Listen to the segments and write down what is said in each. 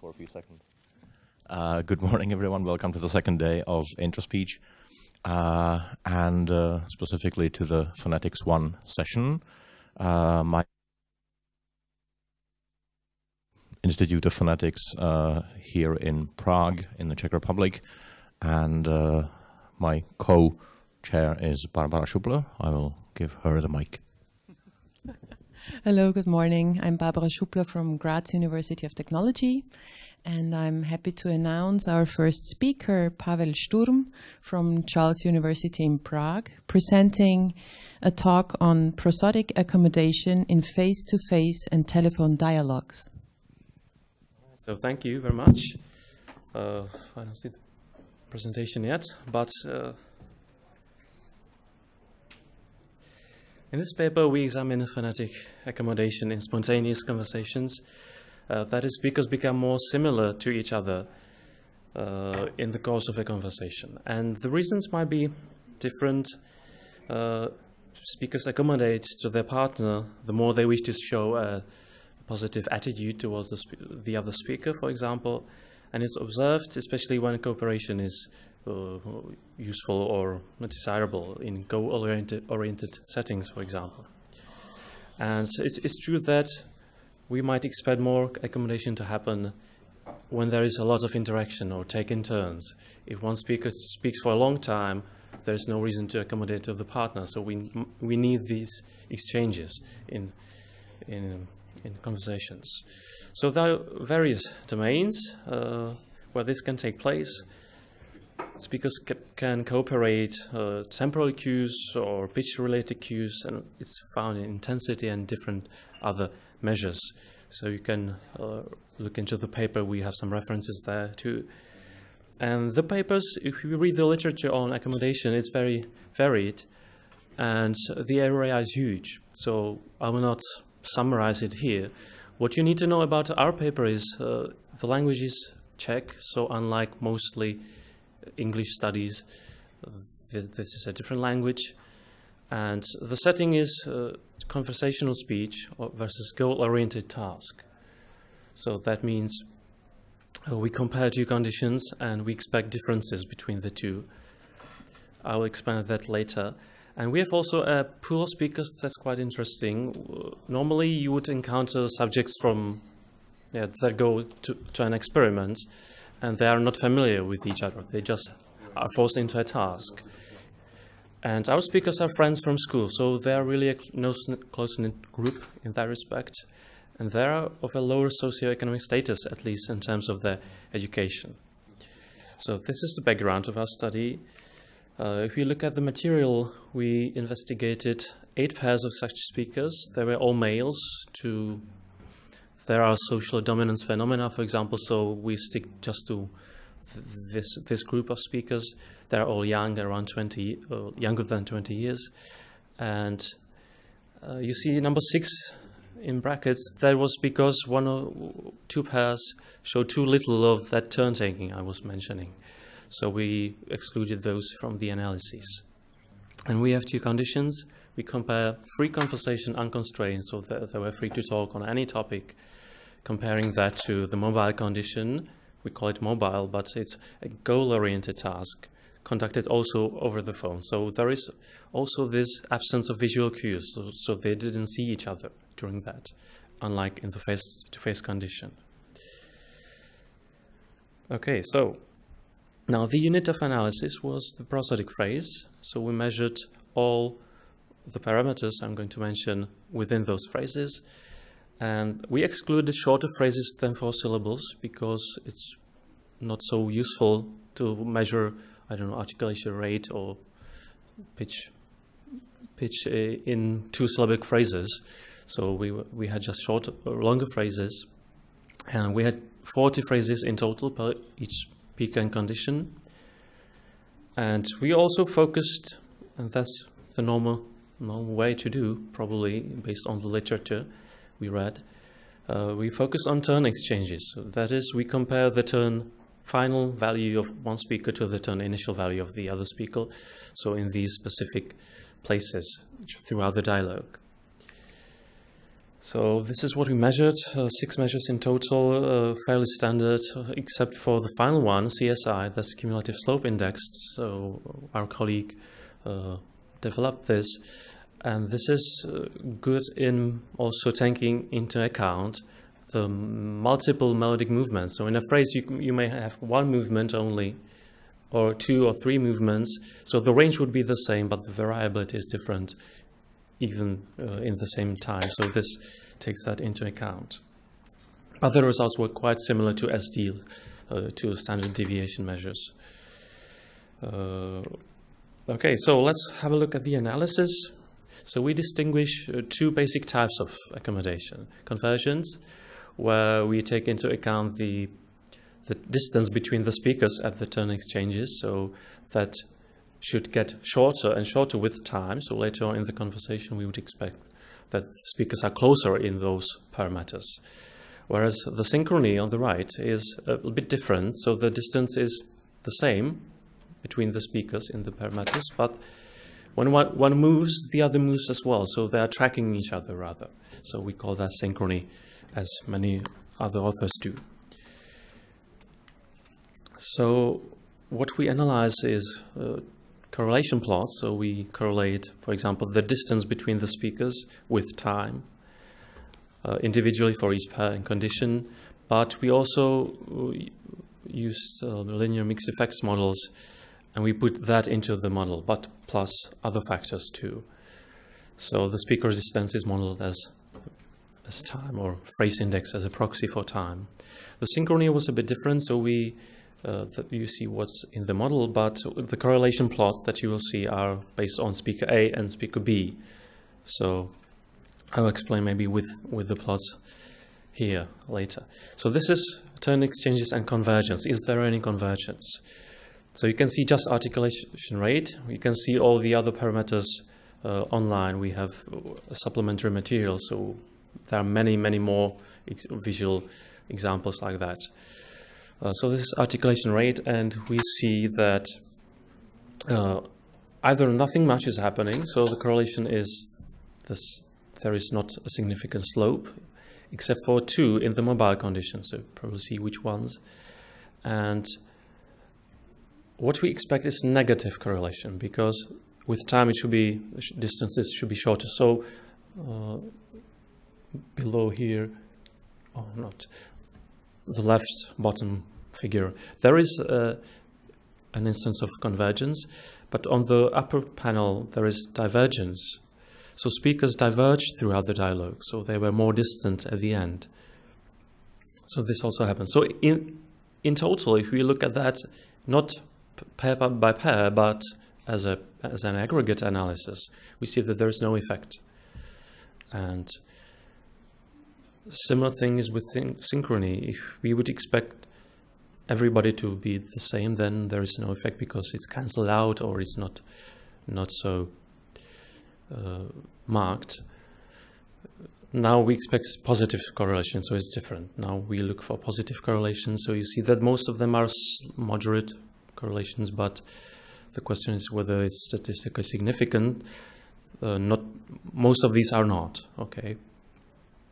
for a few seconds. Good morning, everyone. Welcome to the second day of Introspeech, and specifically to the Phonetics I session. My Institute of Phonetics here in Prague, in the Czech Republic, and my co-chair is Barbara Schuppler. I will give her the mic. Hello, good morning. I'm Barbara Schuppler from Graz University of Technology, and I'm happy to announce our first speaker, Pavel Šturm from Charles University in Prague, presenting a talk on prosodic accommodation in face-to-face and telephone dialogues. So thank you very much. I don't see the presentation yet, but in this paper, we examine phonetic accommodation in spontaneous conversations. That is, speakers become more similar to each other in the course of a conversation. And the reasons might be different. Speakers accommodate to their partner the more they wish to show a positive attitude towards the other speaker, for example. And it's observed, especially when cooperation is useful or desirable in goal-oriented settings, for example. And it's true that we might expect more accommodation to happen when there is a lot of interaction or taking turns. If one speaker speaks for a long time, there's no reason to accommodate to the partner. So we need these exchanges in conversations. So there are various domains where this can take place. Speakers can cooperate temporal cues or pitch-related cues, and it's found in intensity and different other measures. So you can look into the paper. We have some references there too. And the papers, if you read the literature on accommodation, it's very varied, and the area is huge. So I will not summarize it here. What you need to know about our paper is the language is Czech, so unlike mostly English studies, this is a different language, and the setting is conversational speech versus goal-oriented task. So that means we compare two conditions and we expect differences between the two. I will expand that later. And we have also a pool of speakers that's quite interesting. Normally you would encounter subjects from that go to an experiment, and they are not familiar with each other. They just are forced into a task. And our speakers are friends from school, so they are really a close-knit group in that respect. And they are of a lower socioeconomic status, at least in terms of their education. So this is the background of our study. If you look at the material, we investigated 8 pairs of such speakers. They were all males. There are social dominance phenomena, for example, so we stick just to this group of speakers. They're all young, around 20, younger than 20 years. And you see number 6 in brackets. That was because 1 or 2 pairs showed too little of that turn-taking I was mentioning. So we excluded those from the analyses. And we have 2 conditions. We compare free conversation unconstrained, so they were free to talk on any topic, comparing that to the mobile condition. We call it mobile, but it's a goal-oriented task, conducted also over the phone. So there is also this absence of visual cues, so they didn't see each other during that, unlike in the face-to-face condition. Okay, so now the unit of analysis was the prosodic phrase. So we measured all the parameters I'm going to mention within those phrases. And we excluded shorter phrases than 4 syllables because it's not so useful to measure, I don't know, articulation rate or pitch in 2-syllabic phrases. So we had just shorter or longer phrases. And we had 40 phrases in total per each speaker and condition. And we also focused, and that's the normal way to do, probably based on the literature we read, we focus on turn exchanges. So that is, we compare the turn final value of one speaker to the turn initial value of the other speaker. So in these specific places throughout the dialogue. So this is what we measured, 6 measures in total, fairly standard, except for the final one, CSI, that's cumulative slope index. So our colleague developed this, and this is good in also taking into account the multiple melodic movements. So in a phrase you may have one movement only, or 2 or 3 movements, so the range would be the same, but the variability is different even in the same time. So this takes that into account. But the results were quite similar to SD, to standard deviation measures. Okay, so let's have a look at the analysis. So we distinguish 2 basic types of accommodation. Convergence, where we take into account the distance between the speakers at the turn exchanges, so that should get shorter and shorter with time. So later on in the conversation we would expect that the speakers are closer in those parameters. Whereas the synchrony on the right is a little bit different, so the distance is the same between the speakers in the parameters, but when one moves, the other moves as well, so they are tracking each other rather. So we call that synchrony, as many other authors do. So what we analyze is correlation plots. So we correlate, for example, the distance between the speakers with time, individually for each pair and condition. But we also used linear mixed effects models, and we put that into the model, but plus other factors too. So the speaker distance is modeled as time, or phrase index as a proxy for time. The synchrony was a bit different, so we you see what's in the model, but the correlation plots that you will see are based on speaker A and speaker B. So I'll explain maybe with the plots here later. So this is turn exchanges and convergence. Is there any convergence? So you can see just articulation rate. You can see all the other parameters online. We have supplementary material, so there are many more visual examples like that. So this is articulation rate, and we see that either nothing much is happening, so the correlation is this, there is not a significant slope, except for 2 in the mobile condition, so probably see which ones. And what we expect is negative correlation, because with time it should be, distances should be shorter. So below here, oh, not the left bottom figure, there is an instance of convergence, but on the upper panel there is divergence. So speakers diverged throughout the dialogue, so they were more distant at the end. So this also happens. So in total, if we look at that, not pair by pair, but as an aggregate analysis, we see that there is no effect. And similar thing is with synchrony. If we would expect everybody to be the same, then there is no effect because it's cancelled out or it's not so marked. Now we expect positive correlation, so it's different. Now we look for positive correlation, so you see that most of them are moderate correlations, but the question is whether it's statistically significant. Not most of these are not. Okay.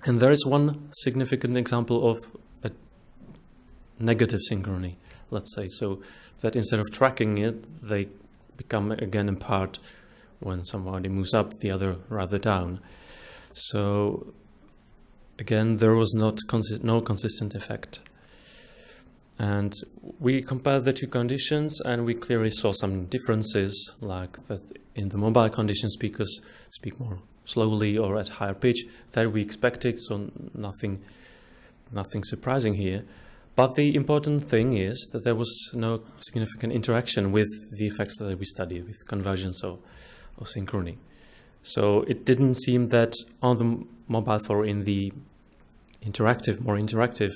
And there is one significant example of a negative synchrony, let's say, so that instead of tracking it, they become again in part when somebody moves up, the other rather down. So again, there was no consistent effect. And we compared the 2 conditions, and we clearly saw some differences, like that in the mobile condition, speakers speak more slowly or at higher pitch. That we expected, so nothing surprising here. But the important thing is that there was no significant interaction with the effects that we studied, with convergence or synchrony. So it didn't seem that on the mobile or in the more interactive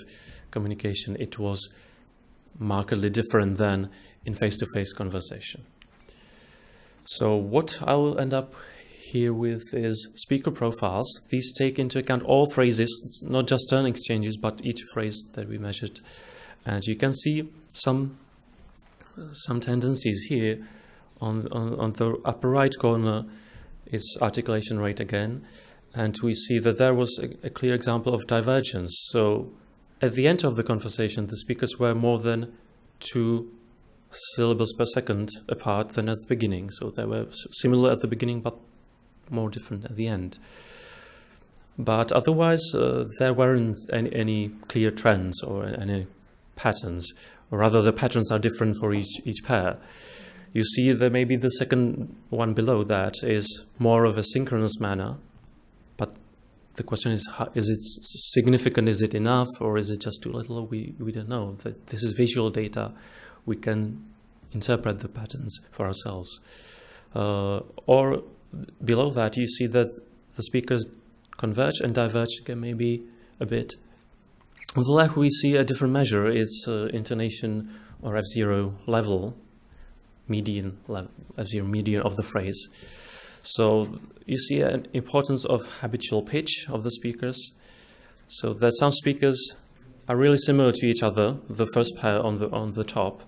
communication, it was markedly different than in face-to-face conversation. So what I will end up here with is speaker profiles. These take into account all phrases, not just turn exchanges, but each phrase that we measured. And you can see some tendencies here. On the upper right corner is articulation rate again, And we see that there was a clear example of divergence. So at the end of the conversation, the speakers were more than 2 syllables per second apart than at the beginning. So they were similar at the beginning, but more different at the end. But otherwise, there weren't any clear trends or any patterns, or rather the patterns are different for each pair. You see that maybe the second one below that is more of a synchronous manner, but the question is it significant, is it enough, or is it just too little? We don't know. This is visual data. We can interpret the patterns for ourselves. Or below that, you see that the speakers converge and diverge again, maybe a bit. On the left, we see a different measure. It's intonation or F0 level, median level, F0 median of the phrase. So you see an importance of habitual pitch of the speakers. So that some speakers are really similar to each other, the first pair on the top,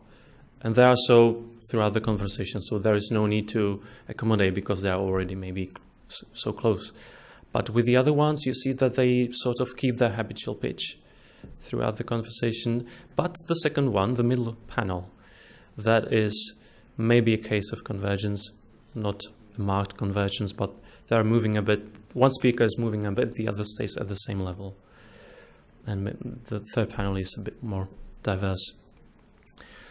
and they are so throughout the conversation. So there is no need to accommodate because they are already maybe so close. But with the other ones, you see that they sort of keep their habitual pitch throughout the conversation. But the second one, the middle panel, that is maybe a case of convergence, not a marked convergence, but they are moving a bit. One speaker is moving a bit, the other stays at the same level. And the third panel is a bit more diverse.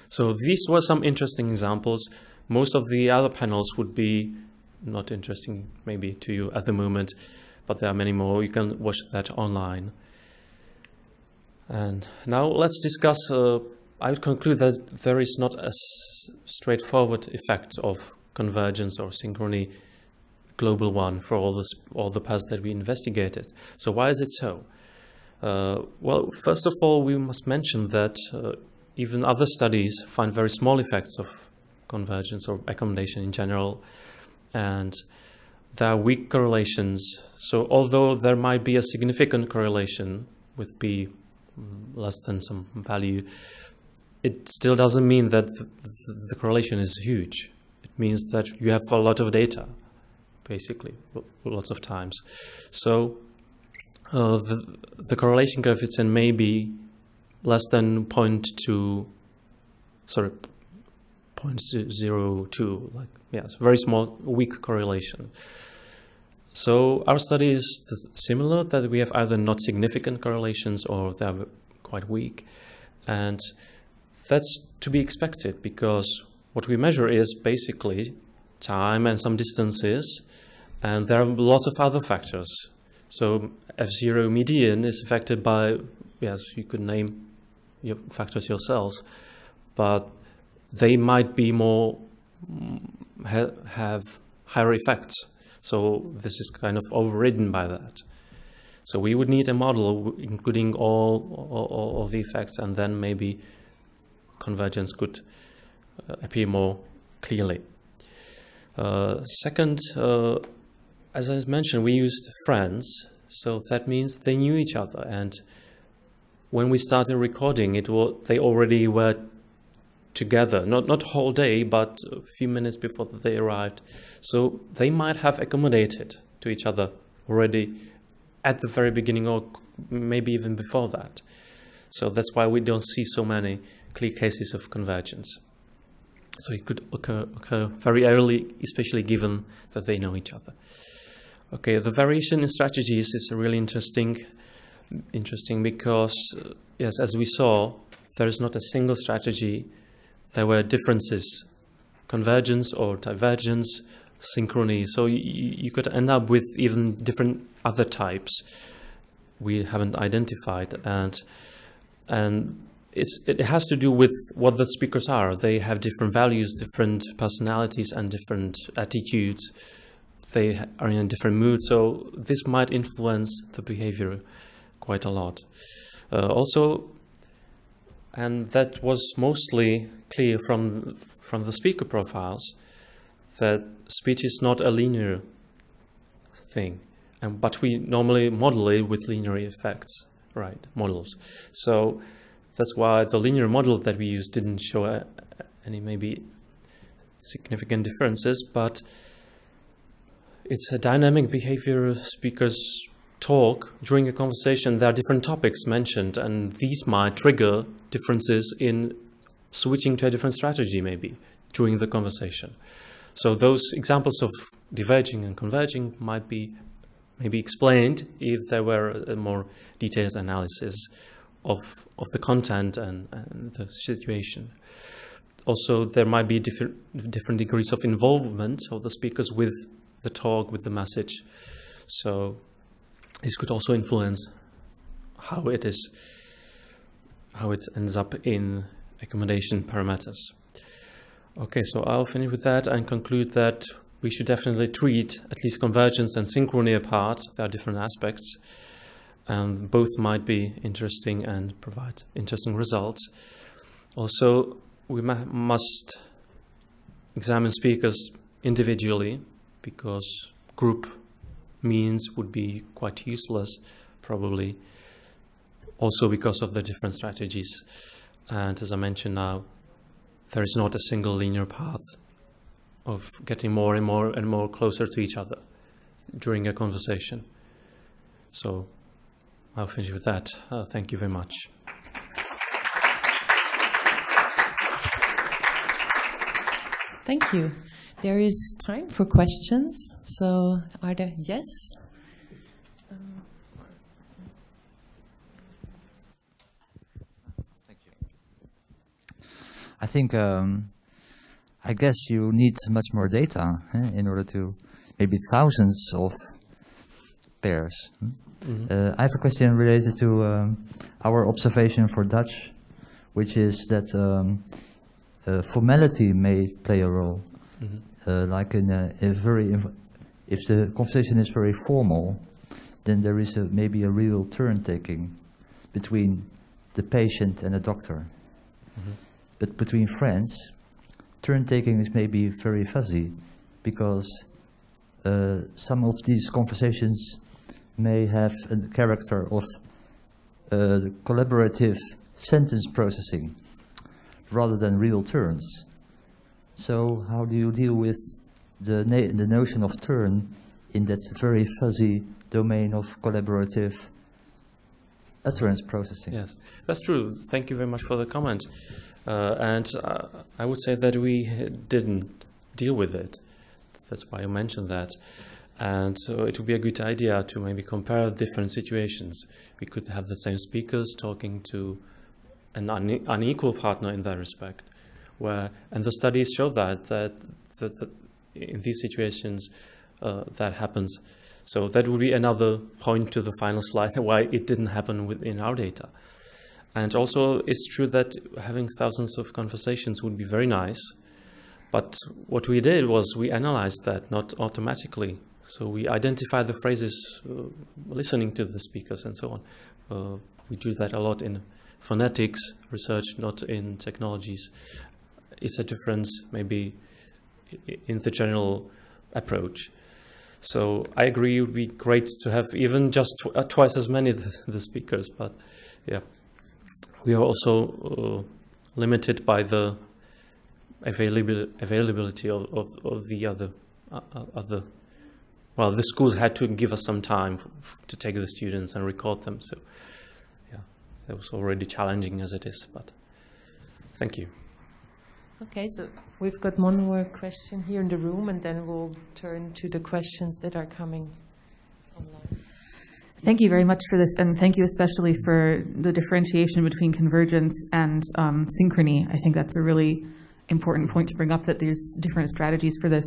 So these were some interesting examples. Most of the other panels would be not interesting maybe to you at the moment, but there are many more. You can watch that online. And now let's discuss, I would conclude that there is not a straightforward effect of convergence or synchrony, global one, for all the pairs that we investigated. So why is it so? Well, first of all, we must mention that even other studies find very small effects of convergence or accommodation in general, and there are weak correlations. So although there might be a significant correlation with p less than some value, it still doesn't mean that the correlation is huge. It means that you have a lot of data, basically, lots of times. So the correlation coefficient may be less than 0.02, like, yes, very small, weak correlation. So our study is similar, that we have either not significant correlations or they're quite weak. And that's to be expected, because what we measure is basically time and some distances, and there are lots of other factors. So F0 median is affected by, yes, you could name your factors yourselves, but they might be more, have higher effects. So this is kind of overridden by that. So we would need a model including all of the effects, and then maybe convergence could appear more clearly. Second, as I mentioned, we used friends, so that means they knew each other, and when we started recording, they already were together, not whole day, but a few minutes before they arrived. So they might have accommodated to each other already at the very beginning, or maybe even before that. So that's why we don't see so many clear cases of convergence. So it could occur very early, especially given that they know each other. Okay, the variation in strategies is really interesting because, yes, as we saw, there is not a single strategy. There were differences, convergence or divergence, synchrony. So you could end up with even different other types we haven't identified, and it has to do with what the speakers are. They have different values, different personalities, and different attitudes. They are in a different mood, so this might influence the behavior quite a lot. Also, and that was mostly clear from the speaker profiles, that speech is not a linear thing, but we normally model it with linear effects, right? Models. So that's why the linear model that we used didn't show any maybe significant differences, but it's a dynamic behavior. Speakers talk during a conversation. There are different topics mentioned, and these might trigger differences in switching to a different strategy maybe during the conversation. So those examples of diverging and converging might be maybe explained if there were a more detailed analysis of the content and the situation. Also, there might be different degrees of involvement of the speakers with the talk, with the message. So this could also influence how it ends up in accommodation parameters. Okay, so I'll finish with that and conclude that we should definitely treat at least convergence and synchrony apart. There are different aspects, and both might be interesting and provide interesting results. Also, we must examine speakers individually, because group means would be quite useless, probably, also because of the different strategies. And as I mentioned now, there is not a single linear path of getting more and more and more closer to each other during a conversation. So I'll finish with that. Thank you very much. Thank you. There is time for questions. So are there? Yes? Thank you. I think, I guess you need much more data in order to maybe thousands of pairs. Mm-hmm. I have a question related to our observation for Dutch, which is that formality may play a role. Mm-hmm. Like in if the conversation is very formal, then there is maybe a real turn taking between the patient and the doctor. Mm-hmm. But between friends, turn taking is maybe very fuzzy, because some of these conversations may have a character of collaborative sentence processing rather than real turns. So how do you deal with the notion of turn in that very fuzzy domain of collaborative utterance processing? Yes, that's true. Thank you very much for the comment. And I would say that we didn't deal with it. That's why I mentioned that. And so it would be a good idea to maybe compare different situations. We could have the same speakers talking to an unequal partner in that respect. And the studies show that in these situations that happens. So that would be another point to the final slide, why it didn't happen within our data. And also, it's true that having thousands of conversations would be very nice. But what we did was we analyzed that, not automatically. So we identified the phrases, listening to the speakers and so on. We do that a lot in phonetics research, not in technologies. It's a difference maybe in the general approach. So I agree it would be great to have even just twice as many the speakers, but yeah. We are also limited by the availability of the other. Well, the schools had to give us some time to take the students and record them. So, yeah, that was already challenging as it is. But thank you. Okay, so we've got one more question here in the room, and then we'll turn to the questions that are coming online. Thank you very much for this, and thank you especially for the differentiation between convergence and synchrony. I think that's a really important point to bring up, that there's different strategies for this.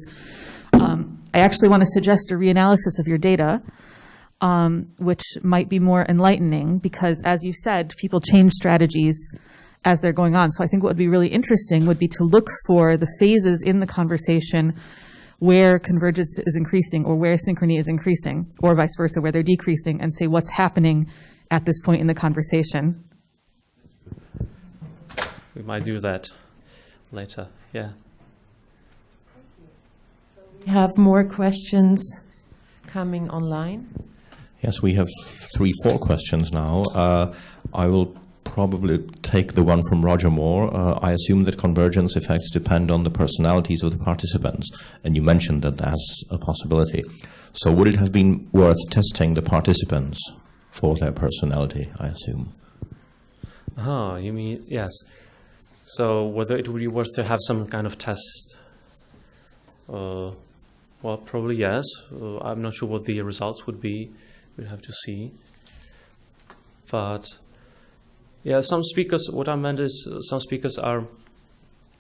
I actually want to suggest a reanalysis of your data, which might be more enlightening, because as you said, people change strategies as they're going on. So I think what would be really interesting would be to look for the phases in the conversation where convergence is increasing or where synchrony is increasing, or vice versa, where they're decreasing, and say what's happening at this point in the conversation. We might do that later, yeah. We have more questions coming online. Yes, we have 3-4 questions now. I will probably take the one from Roger Moore. I assume that convergence effects depend on the personalities of the participants, and you mentioned that as a possibility. So would it have been worth testing the participants for their personality, I assume? Ah, you mean, yes. So whether it would be worth to have some kind of test? Well, probably yes. I'm not sure what the results would be. We'll have to see. But yeah, some speakers, what I meant is some speakers are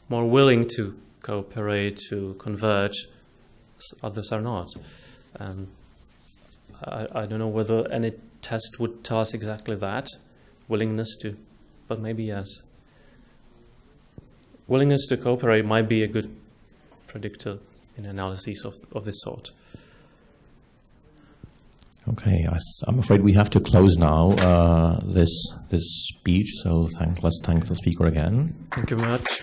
more willing to cooperate, to converge, others are not. I don't know whether any test would tell us exactly that, willingness to, but maybe yes. Willingness to cooperate might be a good predictor in analyses of this sort. Okay, I'm afraid we have to close now this speech. So let's thank the speaker again. Thank you very much.